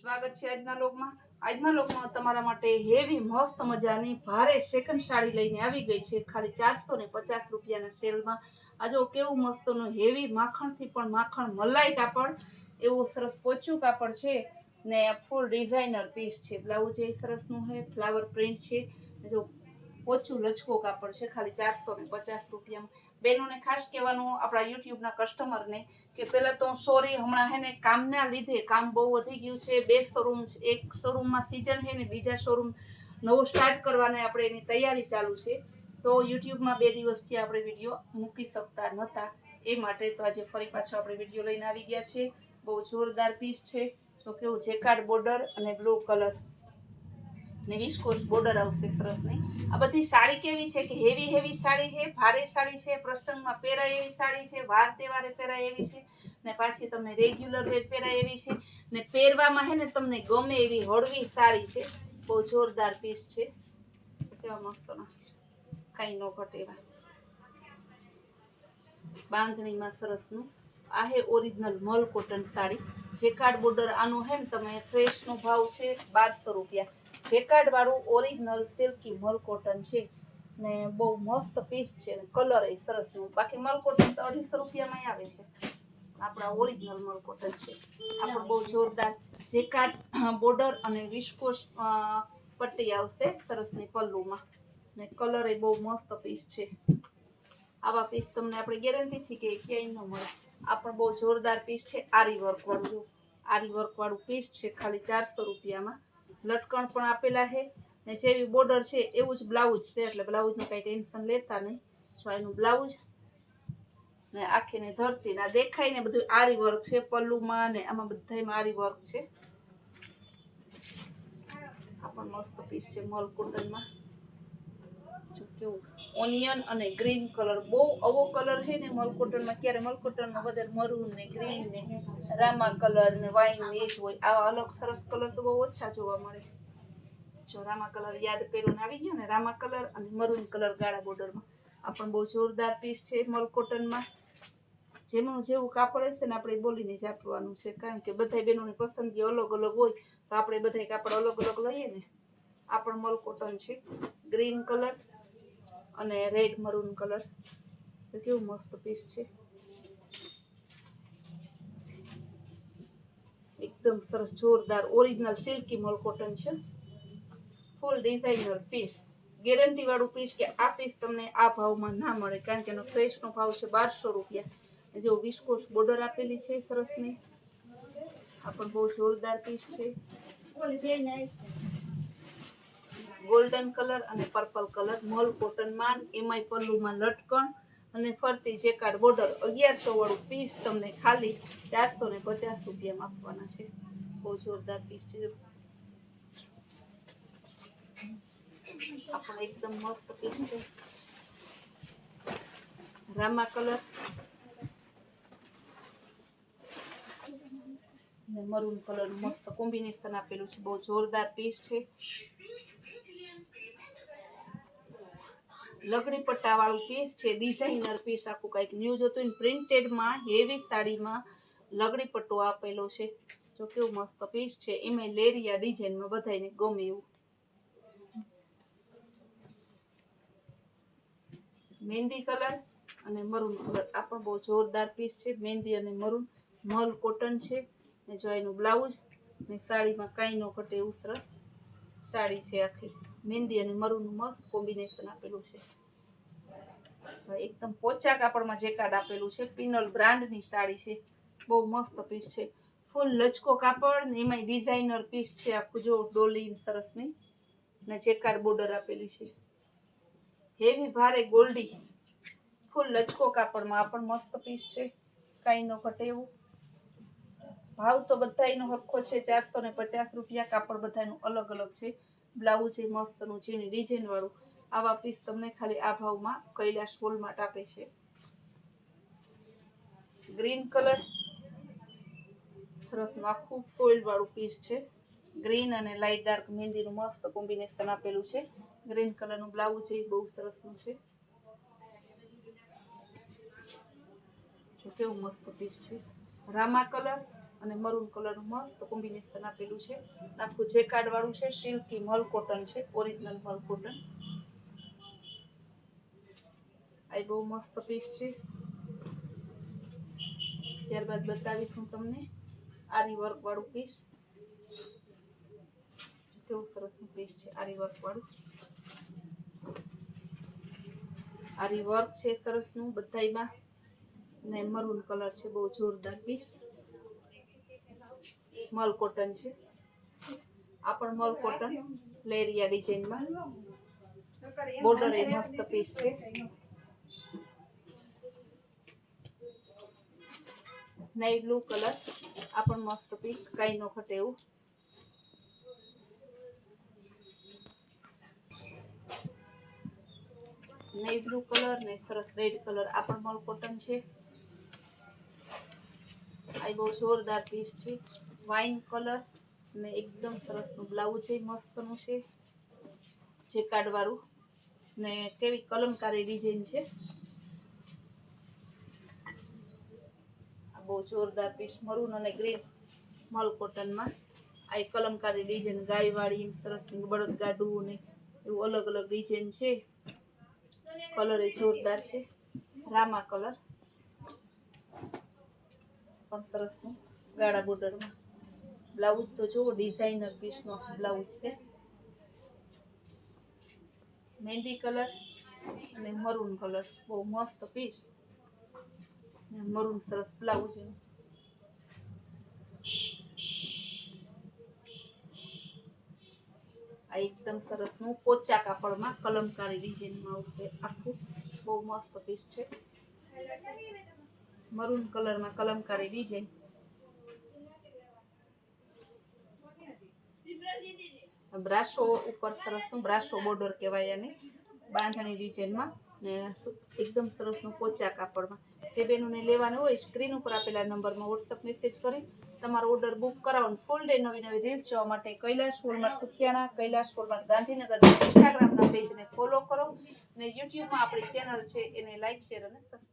સ્વાગત છે આજના લોકમાં તમારા માટે હેવી મસ્ત મજાની ભારે સેકન્ડ સાડી લઈને આવી ગઈ છે ખાલી 450 રૂપિયાના સેલમાં। આ જો કેવું મસ્તનું હેવી માખણથી પણ માખણ મલાઈ કાપડ એવું સરસ પોચું કાપડ છે ને ફૂલ ડિઝાઇનર પીસ છે। બ્લાઉઝ એ સરસનું છે, ફ્લાવર પ્રિન્ટ છે। જો પોચું લચકો કાપડ છે ખાલી 450 રૂપિયામાં। બેનોને ખાસ કહેવાનું આપણા યુટ્યુબના કસ્ટમરને કે પહેલા તો સોરી હમણાં હે ને કામના લીધે કામ બહુ વધી ગયું છે। બે શોરૂમ છે, એક શોરૂમમાં સિઝન છે ને બીજા શોરૂમ નવો સ્ટાર્ટ કરવાની આપણે એની તૈયારી ચાલુ છે, તો યુટ્યુબમાં 2 દિવસથી આપણે વિડીયો મૂકી શકતા નહોતા, એ માટે તો આજે ફરી પાછો આપણે વિડીયો લઈને આવી ગયા છે। બહુ જોરદાર પીસ છે। જો કેવું જેકાર્ડ બોર્ડર અને બ્લુ કલર ને વિસ્કોસ બોર્ડર આવશે સરસ નહીં। આ બધી સાડી કેવી છે કે હેવી સાડી છે, ભારે સાડી છે, પ્રસંગમાં પહેરાય એવી સાડી છે, વાર તહેવારે પહેરાય એવી છે ને પાછી તમને રેગ્યુલર વેર પહેરાય એવી છે ને પહેરવામાં હે ને તમને ગમે એવી હળવી સાડી છે। બહુ જોરદાર પીસ છે, કેવા મસ્તના કાંઈ ન ઘટે એવા બાંધણીમાં સરસનું। આ હે ઓરિજિનલ મલ કોટન સાડી, જેકાર્ડ બોર્ડર આનું હે ને તમે ફ્રેશનો ભાવ છે 1200 રૂપિયા। જેકાર્ડ વાળું ઓરિજિનલ સિલ્કી મલ કોટન છે ને બહુ મસ્ત પીસ છે ને કલર એ સરસનું। બાકી મલ કોટન તો 250 રૂપિયામાં આવે છે, આપણા ઓરિજિનલ મલ કોટન છે। આ પણ બહુ જોરદાર જેકાર્ડ બોર્ડર અને વિસ્કોસ પટ્ટી આવશે સરસની પલ્લુમાં ને કલર એ બહુ મસ્ત પીસ છે। આવા પીસ તમને આપણે ગેરંટીથી કે ક્યાંય ન મળે। આ પણ બહુ જોરદાર પીસ છે, આરી વર્ક વાળું। આરી વર્ક વાળું પીસ છે ખાલી 400 રૂપિયામાં। લટકણ પણ આપેલા છે ને જેવી બોર્ડર છે એવું જ બ્લાઉઝ છે, એટલે બ્લાઉઝનું કાંઈ ટેન્શન લેતા નહીં। જો એનું બ્લાઉઝ ને આખીને ધરતી ના દેખાય ને બધું આરી વર્ક છે પલ્લુમાં ને આમાં બધાયમાં આરી વર્ક છે। આ પણ મસ્ત પીસ છે મલ કોટનમાં। જો કેવું ઓનિયન અને ગ્રીન કલર, બહુ અવો કલર છે ને મલ કોટનમાં, ક્યારે મલ કોટનમાં વધારે મરૂન ને ગ્રીન ને રામા કલર ને વાઇન ને એ જ હોય, આવા અલગ સરસ કલર તો બહુ ઓછા જોવા મળે। જો રામા કલર યાદ કર્યો ને આવી ગયો ને, રામા કલર અને મરૂન કલર ગાળા બોર્ડરમાં। આ પણ બહુ જોરદાર પીસ છે મલ કોટનમાં। જેમનું જેવું કાપડ હશે ને આપણે બોલીને જ આપવાનું છે, કારણ કે બધા બહેનોની પસંદગી અલગ અલગ હોય, તો આપણે બધા કાપડ અલગ અલગ લઈએ ને। આ પણ મલ કોટન છે, ગ્રીન કલર અને રેડ મરૂન કલર, તો કેવું મસ્ત પીસ છે, એકદમ સરસ જોરદાર ઓરિજિનલ સિલ્કી મલ કોટન છે। ફૂલ ડિઝાઇનર પીસ, ગેરંટી વાળું પીસ કે આ પીસ તમને આ ભાવમાં ના મળે, કારણ કે એનો ફ્રેશનો ભાવ છે 1200 રૂપિયા। જો વિસ્કોસ બોર્ડર આપેલી છે સરસની। આ પણ બહુ જોરદાર પીસ છે, ગોલ્ડન કલર અને પર્પલ કલર મલ કોટનમાં, એમાંય પલ્લુમાં લટકણ અને ફરતી જેકાર્ડ બોર્ડર। 1100 વાળું પીસ તમને ખાલી 450 રૂપિયામાં આપવાના છે। બહુ જોરદાર પીસ છે। આ પણ એકદમ મસ્ત પીસ છે, રામા કલર ને મરૂન કલર મસ્ત કોમ્બિનેશન આપેલું છે, બહુ જોરદાર પીસ છે। લગડી પટ્ટા વાળું પીસ છે, ડિઝાઇનર પીસ, આખું કઈક ન્યૂ જોતું ને પ્રિન્ટેડમાં હેવી સાડીમાં લગડી પટ્ટો આપેલો છે। જો કેવું મસ્ત પીસ છે, એમાં લેરિયા ડિઝાઇનમાં બધાને ગમે એવું। મહેંદી કલર અને મરૂન કલર, આ પણ બહુ જોરદાર પીસ છે, મહેંદી અને મરૂન મલ કોટન છે ને જો એનું બ્લાઉઝ ને સાડીમાં કાંઈ ન ઘટે એવું સરસ સાડી છે આખી, મહેંદી અને મરૂનનું મસ્ત કોમ્બિનેશન આપેલું છે। એકદમ પોચા કાપડમાં જેકાર્ડ આપેલું છે, પિનલ બ્રાન્ડની સાડી છે, બહુ મસ્ત પીસ છે। ફૂલ લચકો કાપડ ને એમાંય ડિઝાઇનર પીસ છે, આખું જો ડોલી સરસની ને જેકાર્ડ બોર્ડર આપેલી છે, હેવી ભારે ગોલ્ડી ફૂલ લચકો કાપડમાં। આ પણ મસ્ત પીસ છે, કાંઈ ન ઘટે એવું। ભાવ તો બધાયનો હરખો છે 450 રૂપિયા। કાપડ બધાનું અલગ અલગ છે, બ્લાઉઝ એ મસ્તનું ઝીણી ડિઝાઇન વાળું। આવા પીસ તમને ખાલી આ ભાવમાં કૈલાશ વોલમાર્ટ આપે છે। ગ્રીન કલર સરસનું આખું ફોઇલ વાળું પીસ છે, ગ્રીન અને લાઇટ ડાર્ક મહેંદીનું મસ્ત કોમ્બિનેશન આપેલું છે। ગ્રીન કલરનું બ્લાઉઝ એ બહુ સરસનું છે, જો કેવું મસ્ત પીસ છે। રામા કલર અને મરૂન કલરનું મસ્ત કોમ્બિનેશન આપેલું છે. આખું જેકાર્ડ વાળું છે, સિલ્કી મલ કોટન છે, ઓરિજિનલ મલ કોટન. આ બહુ મસ્ત પીસ છે. ત્યારબાદ બતાવીશ હું તમને આરી વર્ક વાળું પીસ. કેવું સરસ નું પીસ છે આરી વર્ક વાળું. આરી વર્ક છે સરસ નું બધાયમાં ને મરૂન કલર છે, બહુ જોરદાર પીસ. મલ કોટન છે, આ પણ મલ કોટન લેરિયા ડિઝાઇનમાં. બોર્ડર એ મસ્ત પીસ છે. નેવી બ્લુ કલર, આ પણ મસ્ત પીસ, કઈ નો ખટે એવું. નેવી બ્લુ કલર ને સરસ રેડ કલર, આ પણ મલ કોટન છે. આ બહુ જોરદાર પીસ છે. વાઇન કલર ને એકદમ સરસ નું બ્લાઉઝ છે, મસ્ત નું છે, જેકાર્ડ વાળું ને કેવી કલમકારી ડિઝાઇન છે. આ બહુ જોરદાર પીસ મરૂન અને ગ્રીન મલ કોટનમાં. આ કલમકારી ડિઝાઇન ગાય વાળી સરસ ની બળદ ગાડું ને એવું અલગ અલગ ડિઝાઇન છે. કલર એ જોરદાર છે, રામા કલર પણ સરસ નું ગાળા બોર્ડરમાં. બ્લાઉઝ તો જો ડિઝાઇનર પીસ નો બ્લાઉઝ છે. મહેંદી કલર અને મરૂન કલર, બહુ મસ્ત પીસ. મરૂન સરસ બ્લાઉઝ. આ એકદમ સરસ નું પોચા કાપડમાં કલમકારી ડિઝાઇનમાં આવશે. આખું બહુ મસ્ત પીસ છે. મરૂન કલરમાં કલમકારી ડિઝાઇન. બ્રાસો ઉપર સરસ નું બ્રાસો બોર્ડર કહેવાય આને, બાંધણી ડિઝાઇનમાં ને એકદમ સરસ નું પોચા કાપડમાં. જે બેનોને લેવાનું હોય સ્ક્રીન ઉપર આપેલા નંબરમાં વોટ્સઅપ મેસેજ કરી તમારો ઓર્ડર બુક કરાવો. ફૂલ ડે નવી નવી રીલ્સ જોવા માટે કૈલાશ વોલમાર્ટ કુતિયાણા, કૈલાશ વોલમાર્ટ ગાંધીનગર ઇન્સ્ટાગ્રામના પેજને ફોલો કરો ને યુટ્યુબમાં આપણી ચેનલ છે એને લાઈક, શેર અને સબસ્ક્રાઇબ